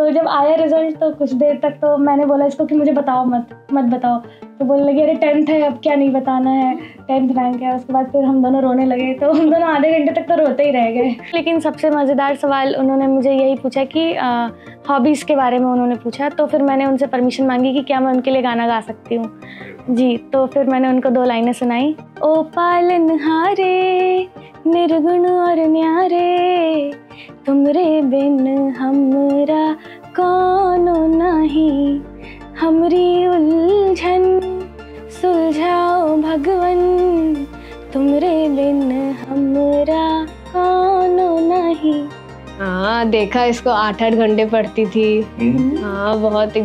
तो जब आया रिजल्ट तो कुछ देर तक तो मैंने बोला इसको कि मुझे बताओ मत बताओ, तो बोलने लगी अरे 10th है अब क्या नहीं बताना है, 10th रैंक है। उसके बाद फिर हम दोनों रोने लगे, तो हम दोनों आधे घंटे तक तो रोते ही रह गए। लेकिन सबसे मज़ेदार सवाल उन्होंने मुझे यही पूछा कि हॉबीज़ के बारे में उन्होंने पूछा, तो फिर मैंने उनसे परमिशन मांगी कि क्या मैं उनके लिए गाना गा सकती हूँ। जी, तो फिर मैंने उनको 2 लाइनें सुनाई। ओ पालनहारे निर्गुण और न्यारे, तुमरे बिन हमरा कौनो नहीं, हमरी उलझन सुलझाओ भगवन, तुमरे बिन हमरा कौनो नहीं। हाँ, देखा इसको 8-8 घंटे पढ़ती थी। हाँ, बहुत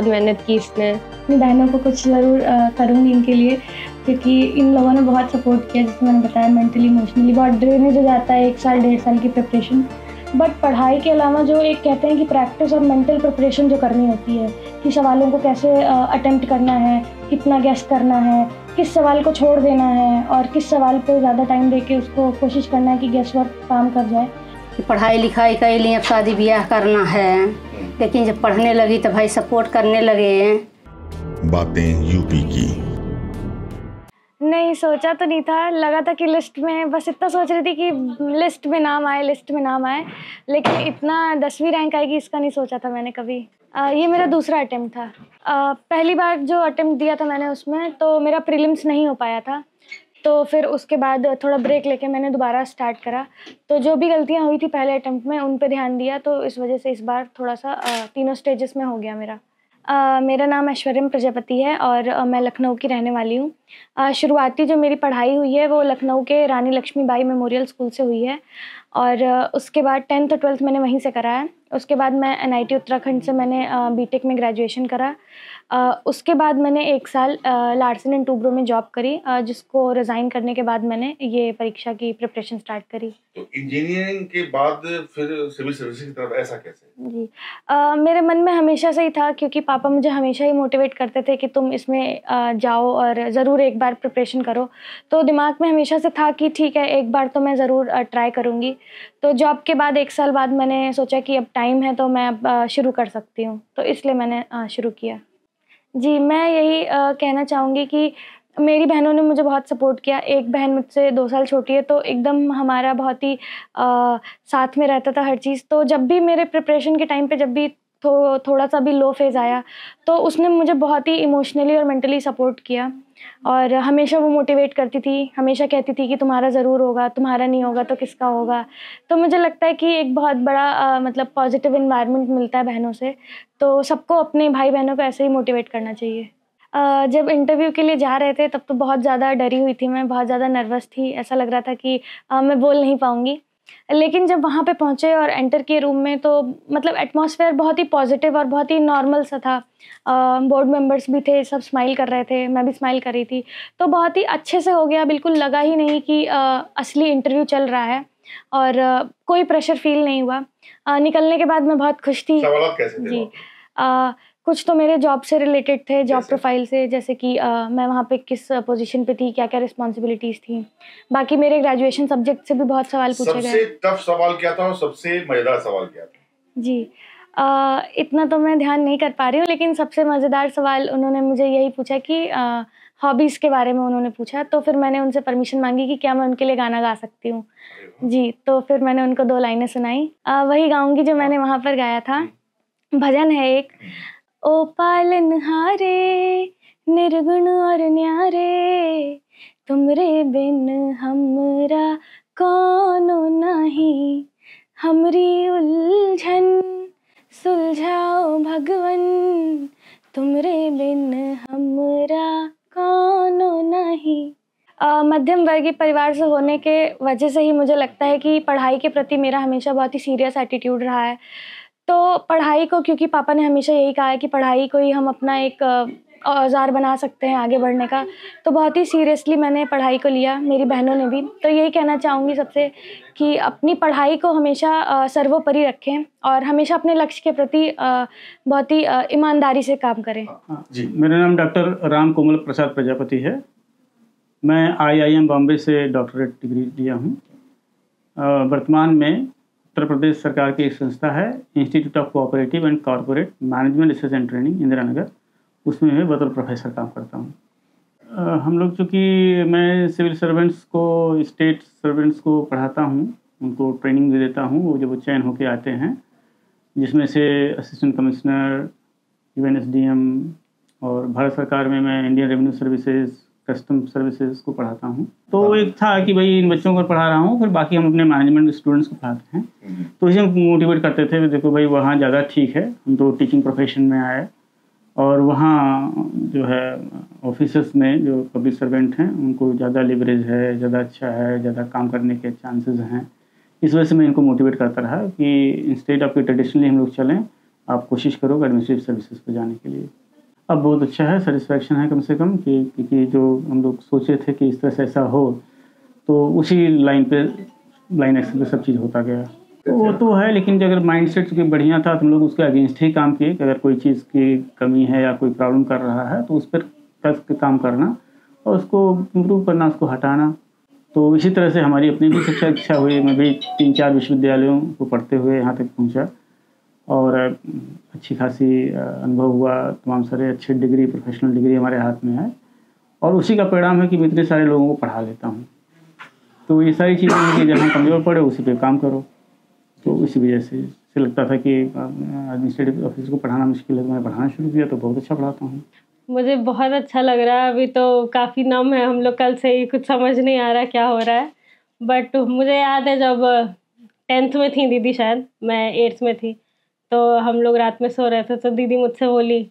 मेहनत की इसने। अपनी बहनों को कुछ ज़रूर करूँगी इनके लिए, क्योंकि इन लोगों ने बहुत सपोर्ट किया, जैसे मैंने बताया मेंटली इमोशनली बहुत ड्रेनेज हो जाता है 1 साल 1.5 साल की प्रिपरेशन। बट पढ़ाई के अलावा जो एक कहते हैं कि प्रैक्टिस और मेंटल प्रिपरेशन जो करनी होती है कि सवालों को कैसे अटेम्प्ट करना है, कितना गेस करना है, किस सवाल को छोड़ देना है और किस सवाल पे ज़्यादा टाइम देके उसको कोशिश करना है कि गेस वर्क काम कर जाए। पढ़ाई लिखाई के लिए अब शादी ब्याह करना है, लेकिन जब पढ़ने लगी तो भाई सपोर्ट करने लगे। बातें यूपी की। नहीं सोचा तो नहीं था, लगा था कि लिस्ट में, बस इतना सोच रही थी कि लिस्ट में नाम आए, लेकिन इतना 10वीं रैंक आएगी इसका नहीं सोचा था मैंने कभी। ये मेरा दूसरा अटेम्प्ट था। पहली बार जो अटेम्प्ट दिया था मैंने उसमें तो मेरा प्रीलिम्स नहीं हो पाया था, तो फिर उसके बाद थोड़ा ब्रेक लेके मैंने दोबारा स्टार्ट करा। तो जो भी गलतियाँ हुई थी पहले अटेम्प्ट में उन पे ध्यान दिया, तो इस वजह से इस बार थोड़ा सा तीनों स्टेजेस में हो गया मेरा। मेरा नाम ऐश्वर्यम प्रजापति है और मैं लखनऊ की रहने वाली हूँ। शुरुआती जो मेरी पढ़ाई हुई है वो लखनऊ के रानी लक्ष्मीबाई मेमोरियल स्कूल से हुई है और उसके बाद 10th और 12th मैंने वहीं से करा है। उसके बाद मैं NIT उत्तराखंड से मैंने BTech में ग्रेजुएशन करा। उसके बाद मैंने 1 साल लार्सन एंड टूब्रो में जॉब करी, जिसको रिज़ाइन करने के बाद मैंने ये परीक्षा की प्रिपरेशन स्टार्ट करी। तो इंजीनियरिंग के बाद फिर सिविल सर्विसेज की तरफ ऐसा कैसे? जी, मेरे मन में हमेशा से ही था, क्योंकि पापा मुझे हमेशा ही मोटिवेट करते थे कि तुम इसमें जाओ और ज़रूर एक बार प्रिपरेशन करो। तो दिमाग में हमेशा से था कि ठीक है एक बार तो मैं ज़रूर ट्राई करूँगी। तो जॉब के बाद 1 साल बाद मैंने सोचा कि अब टाइम है तो मैं अब शुरू कर सकती हूँ, तो इसलिए मैंने शुरू किया। जी, मैं यही कहना चाहूँगी कि मेरी बहनों ने मुझे बहुत सपोर्ट किया। एक बहन मुझसे 2 साल छोटी है, तो एकदम हमारा बहुत ही साथ में रहता था हर चीज़। तो जब भी मेरे प्रिपरेशन के टाइम पे जब भी थोड़ा सा भी लो फेज़ आया, तो उसने मुझे बहुत ही इमोशनली और मेंटली सपोर्ट किया और हमेशा वो मोटिवेट करती थी, हमेशा कहती थी कि तुम्हारा ज़रूर होगा, तुम्हारा नहीं होगा तो किसका होगा। तो मुझे लगता है कि एक बहुत बड़ा मतलब पॉजिटिव एनवायरनमेंट मिलता है बहनों से, तो सबको अपने भाई-बहनों को ऐसे ही मोटिवेट करना चाहिए। जब इंटरव्यू के लिए जा रहे थे तब तो बहुत ज़्यादा डरी हुई थी मैं, बहुत ज़्यादा नर्वस थी, ऐसा लग रहा था कि मैं बोल नहीं पाऊँगी। लेकिन जब वहाँ पे पहुँचे और एंटर किए रूम में, तो मतलब एटमॉस्फेयर बहुत ही पॉजिटिव और बहुत ही नॉर्मल सा था। बोर्ड मेंबर्स भी थे, सब स्माइल कर रहे थे, मैं भी स्माइल कर रही थी, तो बहुत ही अच्छे से हो गया। बिल्कुल लगा ही नहीं कि असली इंटरव्यू चल रहा है और कोई प्रेशर फील नहीं हुआ। निकलने के बाद मैं बहुत खुश थी। सवाल कैसे थे? जी, कुछ तो मेरे जॉब से रिलेटेड थे, जॉब प्रोफाइल से, जैसे कि मैं वहाँ पे किस पोजीशन पे थी, क्या-क्या रिस्पॉन्सिबिलिटीज़ थी। बाकी मेरे ग्रेजुएशन सब्जेक्ट से भी बहुत सवाल पूछे गए। सबसे टफ सवाल क्या था और सबसे मजेदार सवाल क्या था? जी, इतना तो मैं ध्यान नहीं कर पा रही हूँ, लेकिन सबसे मज़ेदार सवाल उन्होंने मुझे यही पूछा कि हॉबीज़ के बारे में उन्होंने पूछा, तो फिर मैंने उनसे परमिशन मांगी कि क्या मैं उनके लिए गाना गा सकती हूँ। जी, तो फिर मैंने उनको 2 लाइनें सुनाई। वही गाऊँगी जो मैंने वहाँ पर गाया था। भजन है एक, ओ पालनहारे निर्गुण और न्यारे, तुमरे बिन हमरा कौनो नहीं, हमरी उलझन सुलझाओ भगवन, तुमरे बिन हमरा कौनो नहीं। मध्यम वर्गीय परिवार से होने के वजह से ही मुझे लगता है कि पढ़ाई के प्रति मेरा हमेशा बहुत ही सीरियस एटीट्यूड रहा है। तो पढ़ाई को, क्योंकि पापा ने हमेशा यही कहा है कि पढ़ाई को ही हम अपना एक औज़ार बना सकते हैं आगे बढ़ने का, तो बहुत ही सीरियसली मैंने पढ़ाई को लिया, मेरी बहनों ने भी। तो यही कहना चाहूँगी सबसे कि अपनी पढ़ाई को हमेशा सर्वोपरि रखें और हमेशा अपने लक्ष्य के प्रति बहुत ही ईमानदारी से काम करें। जी, मेरा नाम डॉक्टर राम कोमल प्रसाद प्रजापति है। मैं IIM बॉम्बे से डॉक्टरेट डिग्री लिया हूँ। वर्तमान में उत्तर प्रदेश सरकार की एक संस्था है, institute of cooperative and corporate management research and training, Indira Nagar. उसमें मैं बतौर प्रोफेसर काम करता हूँ। हम लोग चूँकि मैं सिविल सर्वेंट्स को, स्टेट सर्वेंट्स को पढ़ाता हूँ, उनको ट्रेनिंग भी देता हूँ। वो जब वो चयन होके आते हैं, जिसमें से असिस्टेंट कमिश्नर, इवन SDM, और भारत सरकार में मैं Indian revenue services, custom services को पढ़ाता हूँ। तो एक था कि भाई इन बच्चों को पढ़ा रहा हूँ, फिर बाकी हम अपने मैनेजमेंट स्टूडेंट्स को पढ़ाते हैं। तो इसे हम मोटिवेट करते थे, देखो भाई वहाँ ज़्यादा ठीक है, हम तो टीचिंग प्रोफेशन में आए, और वहाँ जो है ऑफिसर्स में जो पब्लिक सर्वेंट हैं उनको ज़्यादा लिवरेज है, ज़्यादा अच्छा है, ज़्यादा काम करने के चांसेस हैं। इस वजह से मैं इनको मोटिवेट करता रहा कि इंस्टेड ऑफ ट्रेडिशनली हम लोग चलें, आप कोशिश करो एडमिनिस्ट्रेटिव सर्विसेज पर जाने के लिए। अब बहुत अच्छा है, सेटिस्फैक्शन है कम से कम कि जो हम लोग सोचे थे कि इस तरह से ऐसा हो, तो उसी लाइन एक्शन पे सब चीज़ होता गया। तो वो तो है, लेकिन अगर माइंड सेट चूँकि बढ़िया था तो हम लोग उसके अगेंस्ट ही काम किए कि अगर कोई चीज़ की कमी है या कोई प्रॉब्लम कर रहा है तो उस पर कस के काम करना और उसको इम्प्रूव करना, उसको हटाना। तो इसी तरह से हमारी अपनी भी शिक्षा इच्छा हुई। मैं भी 3-4 विश्वविद्यालयों को पढ़ते हुए यहाँ तक पहुँचा और अच्छी खासी अनुभव हुआ, तमाम सारे अच्छे डिग्री, प्रोफेशनल डिग्री हमारे हाथ में है, और उसी का परिणाम है कि मैं इतने सारे लोगों को पढ़ा लेता हूँ। तो ये सारी चीज़ें हैं कि जहाँ कमज़ोर पड़े उसी पे काम करो। तो इसी वजह से लगता था कि एडमिनिस्ट्रेटिव ऑफिस को पढ़ाना मुश्किल है, तो मैंने पढ़ाना शुरू किया, तो बहुत अच्छा पढ़ाता हूँ। मुझे बहुत अच्छा लग रहा है। अभी तो काफ़ी नम है हम लोग, कल से ही कुछ समझ नहीं आ रहा क्या हो रहा है। बट मुझे याद है जब 10th में थी दीदी, शायद मैं 8th में थी, तो हम लोग रात में सो रहे थे, तो दीदी मुझसे बोली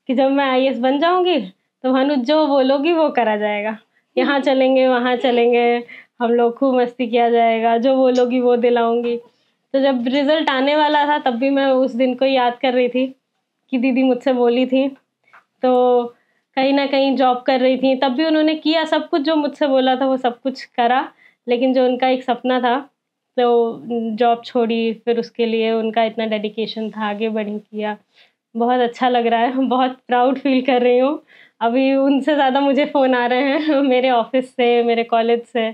कि जब मैं IAS बन जाऊंगी तो भानु जो बोलोगी वो करा जाएगा, यहाँ चलेंगे वहाँ चलेंगे, हम लोग खूब मस्ती किया जाएगा, जो बोलोगी वो दिलाऊंगी। तो जब रिज़ल्ट आने वाला था तब भी मैं उस दिन को याद कर रही थी कि दीदी मुझसे बोली थी। तो कहीं ना कहीं जॉब कर रही थी, तब भी उन्होंने किया सब कुछ, जो मुझसे बोला था वो सब कुछ करा। लेकिन जो उनका एक सपना था तो जॉब छोड़ी, फिर उसके लिए उनका इतना डेडिकेशन था, आगे बढ़ी, किया। बहुत अच्छा लग रहा है, बहुत प्राउड फील कर रही हूँ। अभी उनसे ज़्यादा मुझे फ़ोन आ रहे हैं मेरे ऑफिस से, मेरे कॉलेज से।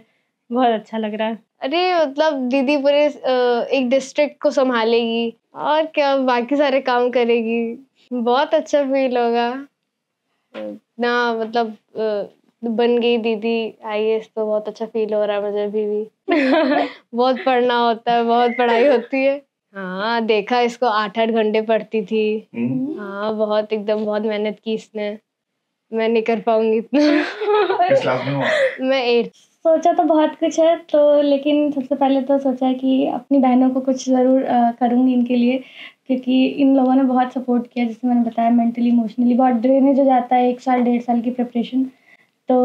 बहुत अच्छा लग रहा है। अरे मतलब दीदी पूरे एक डिस्ट्रिक्ट को संभालेगी और क्या बाकी सारे काम करेगी, बहुत अच्छा फील होगा ना। मतलब बन गई दीदी IAS तो बहुत अच्छा फील हो रहा है मुझे अभी भी। बहुत पढ़ना होता है, बहुत पढ़ाई होती है। हाँ देखा, इसको 8-8 घंटे पढ़ती थी। हाँ बहुत एकदम बहुत मेहनत की इसने। मैं नहीं कर पाऊंगी इतना। किस क्लास में हो? मैं 8th। सोचा तो बहुत कुछ है, तो लेकिन सबसे पहले तो सोचा कि अपनी बहनों को कुछ ज़रूर करूँगी इनके लिए, क्योंकि इन लोगों ने बहुत सपोर्ट किया, जैसे मैंने बताया मेंटली इमोशनली बहुत ड्रेनेज हो जाता है 1 साल 1.5 साल की प्रिपरेशन। तो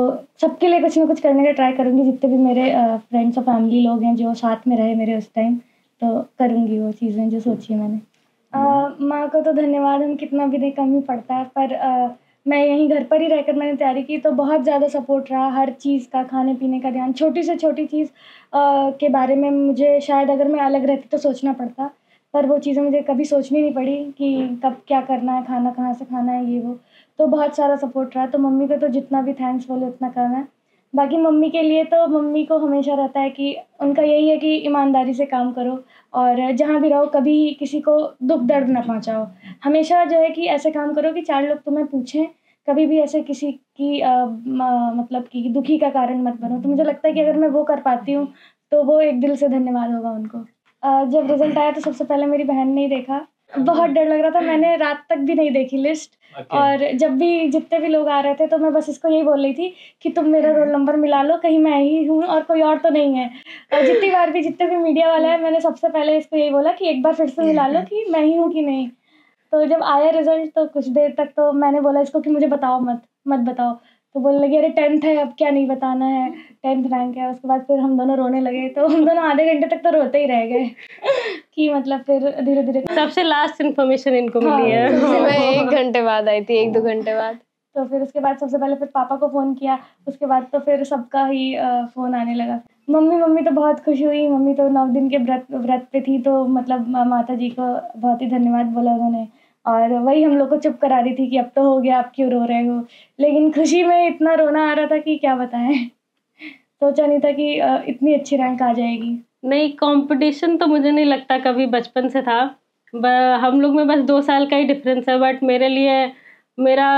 सबके लिए कुछ ना कुछ करने का ट्राई करूँगी, जितने भी मेरे फ्रेंड्स और फैमिली लोग हैं जो साथ में रहे मेरे उस टाइम, तो करूँगी वो चीज़ें जो सोची है मैंने। माँ को तो धन्यवाद हम कितना भी दें कम ही पड़ता है, पर मैं यहीं घर पर ही रहकर मैंने तैयारी की, तो बहुत ज़्यादा सपोर्ट रहा हर चीज़ का, खाने पीने का ध्यान, छोटी से छोटी चीज़ के बारे में मुझे शायद अगर मैं अलग रहती तो सोचना पड़ता, पर वो चीज़ें मुझे कभी सोचनी नहीं पड़ी कि कब क्या करना है, खाना कहाँ से खाना है, ये वो। तो बहुत सारा सपोर्ट रहा, तो मम्मी को तो जितना भी थैंक्स बोले उतना कम है। बाकी मम्मी के लिए तो मम्मी को हमेशा रहता है कि उनका यही है कि ईमानदारी से काम करो और जहाँ भी रहो कभी किसी को दुख दर्द ना पहुँचाओ। हमेशा जो है कि ऐसे काम करो कि 4 लोग तुम्हें पूछें, कभी भी ऐसे किसी की मतलब कि दुखी का कारण मत बनो। तो मुझे लगता है कि अगर मैं वो कर पाती हूँ तो वो एक दिल से धन्यवाद होगा उनको। जब रिजल्ट आया तो सबसे पहले मेरी बहन ने ही देखा, बहुत डर लग रहा था, मैंने रात तक भी नहीं देखी लिस्ट। और जब भी जितने भी लोग आ रहे थे तो मैं बस इसको यही बोल रही थी कि तुम मेरा रोल नंबर मिला लो, कहीं मैं ही हूँ और कोई और तो नहीं है। और जितनी बार भी जितने भी मीडिया वाला है, मैंने सबसे पहले इसको यही बोला कि एक बार फिर से मिला लो कि मैं ही हूँ कि नहीं। तो जब आया रिजल्ट तो कुछ देर तक तो मैंने बोला इसको कि मुझे बताओ मत बताओ, तो बोलने लगी अरे 10th है, अब क्या नहीं बताना है, 10th रैंक है। उसके बाद फिर हम दोनों रोने लगे, तो हम दोनों आधे घंटे तक तो रोते ही रह गए कि मतलब फिर धीरे धीरे सबसे लास्ट इन्फॉर्मेशन इनको मिली है। मैं 1 घंटे बाद आई थी, 1-2 घंटे बाद। तो फिर उसके बाद सबसे पहले फिर पापा को फ़ोन किया, उसके बाद तो फिर सबका ही फ़ोन आने लगा। मम्मी तो बहुत खुश हुई। मम्मी तो 9 दिन के व्रत पे थी, तो मतलब माता जी को बहुत ही धन्यवाद बोला उन्होंने। और वही हम लोग को चुप करा रही थी कि अब तो हो गया, आप क्यों रो रहे हो। लेकिन खुशी में इतना रोना आ रहा था कि क्या बताएं। सोचा नहीं था कि इतनी अच्छी रैंक आ जाएगी। नहीं, कंपटीशन तो मुझे नहीं लगता कभी बचपन से था। हम लोग में बस 2 साल का ही डिफरेंस है, बट मेरे लिए मेरा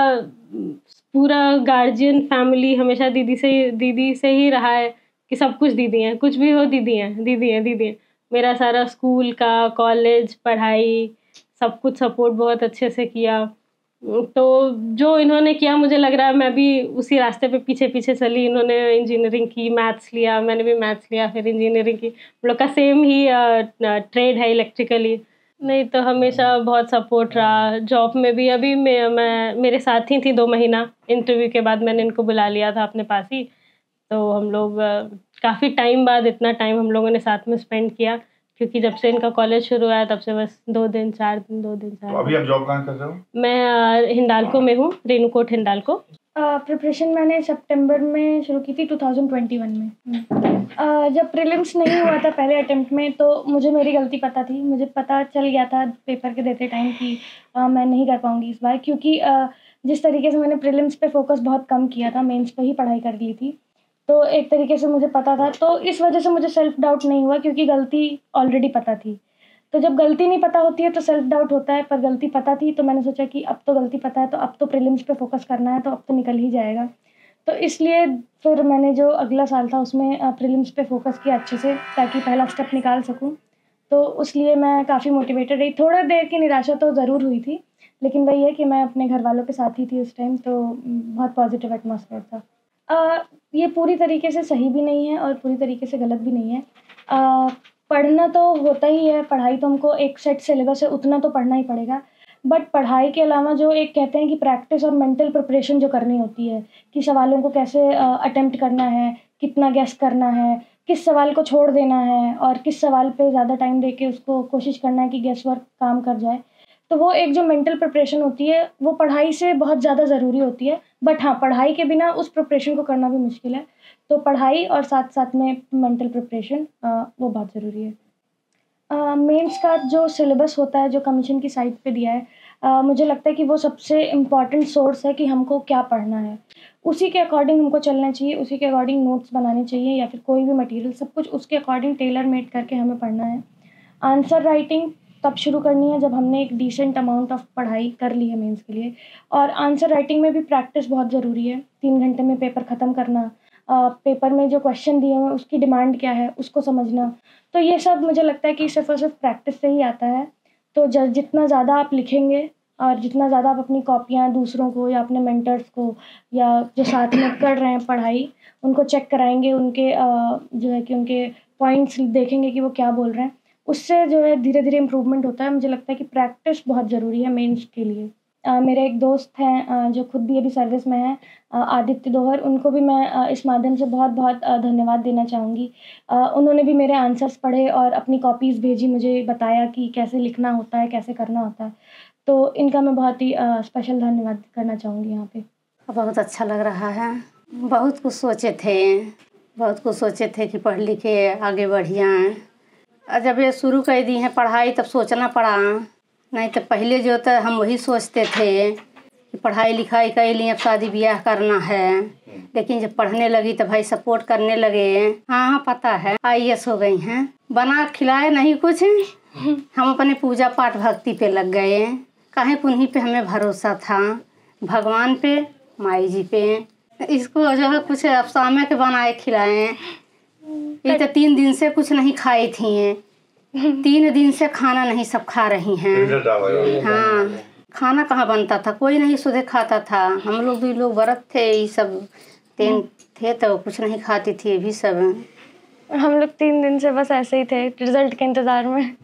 पूरा गार्जियन फैमिली हमेशा दीदी से ही रहा है कि सब कुछ दीदी हैं, कुछ भी हो दीदी हैं, दीदी हैं, दीदी हैं। मेरा सारा स्कूल का, कॉलेज, पढ़ाई सब कुछ सपोर्ट बहुत अच्छे से किया। तो जो इन्होंने किया मुझे लग रहा है मैं भी उसी रास्ते पे पीछे पीछे चली। इन्होंने इंजीनियरिंग की, मैथ्स लिया, मैंने भी मैथ्स लिया, फिर इंजीनियरिंग की। हम लोग का सेम ही ट्रेड है, इलेक्ट्रिकली। नहीं तो हमेशा बहुत सपोर्ट रहा। जॉब में भी अभी मैं मेरे साथ ही थी 2 महीना, इंटरव्यू के बाद मैंने इनको बुला लिया था अपने पास ही। तो हम लोग काफ़ी टाइम बाद इतना टाइम हम लोगों ने साथ में स्पेंड किया, क्योंकि जब से इनका कॉलेज शुरू हुआ तब से बस 2 दिन 4 दिन 2 दिन 4 दिन। तो अभी आप जॉब कहाँ कर रहे हो? मैं हिंडाल्को में हूँ, रेणुकूट हिंडाल्को। प्रिपरेशन मैंने सितंबर में शुरू की थी 2021 में। जब प्रीलिम्स नहीं हुआ था पहले अटेम्प्ट में, तो मुझे मेरी गलती पता थी। मुझे पता चल गया था पेपर के देते टाइम कि मैं नहीं कर पाऊँगी इस बार, क्योंकि जिस तरीके से मैंने प्रीलिम्स पे फोकस बहुत कम किया था, मेंस पे ही पढ़ाई कर ली थी, तो एक तरीके से मुझे पता था। तो इस वजह से मुझे सेल्फ डाउट नहीं हुआ, क्योंकि गलती ऑलरेडी पता थी। तो जब गलती नहीं पता होती है तो सेल्फ डाउट होता है, पर गलती पता थी तो मैंने सोचा कि अब तो गलती पता है, तो अब तो प्रीलिम्स पे फोकस करना है, तो अब तो निकल ही जाएगा। तो इसलिए फिर मैंने जो अगला साल था उसमें प्रीलिम्स पे फोकस किया अच्छे से, ताकि पहला स्टेप निकाल सकूं। तो उसलिए मैं काफ़ी मोटिवेटेड रही। थोड़ा देर की निराशा तो ज़रूर हुई थी, लेकिन वही है कि मैं अपने घर वालों के साथ ही थी उस टाइम, तो बहुत पॉजिटिव एटमॉस्फेयर था। ये पूरी तरीके से सही भी नहीं है और पूरी तरीके से गलत भी नहीं है। पढ़ना तो होता ही है, पढ़ाई तो हमको एक सेट सिलेबस है, उतना तो पढ़ना ही पड़ेगा। बट पढ़ाई के अलावा जो एक कहते हैं कि प्रैक्टिस और मेंटल प्रिपरेशन जो करनी होती है, कि सवालों को कैसे अटेम्प्ट करना है, कितना गेस करना है, किस सवाल को छोड़ देना है और किस सवाल पे ज़्यादा टाइम दे के उसको कोशिश करना है कि गेस वर्क काम कर जाए। तो वो एक जो मेंटल प्रिपरेशन होती है, वो पढ़ाई से बहुत ज़्यादा ज़रूरी होती है। बट हाँ, पढ़ाई के बिना उस प्रिपरेशन को करना भी मुश्किल है। तो पढ़ाई और साथ साथ में मेंटल प्रिपरेशन वो बहुत ज़रूरी है। मेंस का जो सिलेबस होता है, जो कमीशन की साइट पे दिया है, मुझे लगता है कि वो सबसे इम्पॉर्टेंट सोर्स है कि हमको क्या पढ़ना है। उसी के अकॉर्डिंग हमको चलना चाहिए, उसी के अकॉर्डिंग नोट्स बनाने चाहिए, या फिर कोई भी मटेरियल, सब कुछ उसके अकॉर्डिंग टेलर मेड करके हमें पढ़ना है। आंसर राइटिंग तब शुरू करनी है जब हमने एक डिसेंट अमाउंट ऑफ पढ़ाई कर ली है मेंस के लिए। और आंसर राइटिंग में भी प्रैक्टिस बहुत ज़रूरी है। 3 घंटे में पेपर ख़त्म करना, पेपर में जो क्वेश्चन दिए हुए उसकी डिमांड क्या है उसको समझना, तो ये सब मुझे लगता है कि सिर्फ़ और सिर्फ प्रैक्टिस से ही आता है। तो जितना ज़्यादा आप लिखेंगे और जितना ज़्यादा आप अपनी कॉपियाँ दूसरों को या अपने मेंटर्स को या जो साथ में कर रहे हैं पढ़ाई, उनको चेक कराएंगे, उनके जो है कि उनके पॉइंट्स देखेंगे कि वो क्या बोल रहे हैं, उससे जो है धीरे धीरे इम्प्रूवमेंट होता है। मुझे लगता है कि प्रैक्टिस बहुत ज़रूरी है मेंस के लिए। मेरे एक दोस्त हैं जो खुद भी अभी सर्विस में हैं, आदित्य दोहर, उनको भी मैं इस माध्यम से बहुत बहुत धन्यवाद देना चाहूँगी। उन्होंने भी मेरे आंसर्स पढ़े और अपनी कॉपीज़ भेजी, मुझे बताया कि कैसे लिखना होता है, कैसे करना होता है। तो इनका मैं बहुत ही स्पेशल धन्यवाद करना चाहूँगी यहाँ पे। बहुत अच्छा लग रहा है। बहुत कुछ सोचे थे कि पढ़ लिख के आगे बढ़िया। जब ये शुरू कर दी है पढ़ाई तब सोचना पड़ा, नहीं तो पहले जो था हम वही सोचते थे कि पढ़ाई लिखाई कर ली, अब शादी ब्याह करना है। लेकिन जब पढ़ने लगी तो भाई सपोर्ट करने लगे। हाँ पता है, IAS हो गई हैं। बना खिलाए नहीं कुछ, हम अपने पूजा पाठ भक्ति पे लग गए। काहे उन्हीं पे हमें भरोसा था, भगवान पे, माई जी पे। इसको जो है कुछ अफसामे के बनाए खिलाए। ये तो 3 दिन से कुछ नहीं खाई थी, 3 दिन से खाना नहीं सब खा रही हैं। हाँ, खाना कहाँ बनता था, कोई नहीं सुधे खाता था। हम लोग 2 लोग व्रत थे, ये सब 3 थे तो कुछ नहीं खाती थी। ये भी सब हम लोग 3 दिन से बस ऐसे ही थे, रिजल्ट के इंतज़ार में।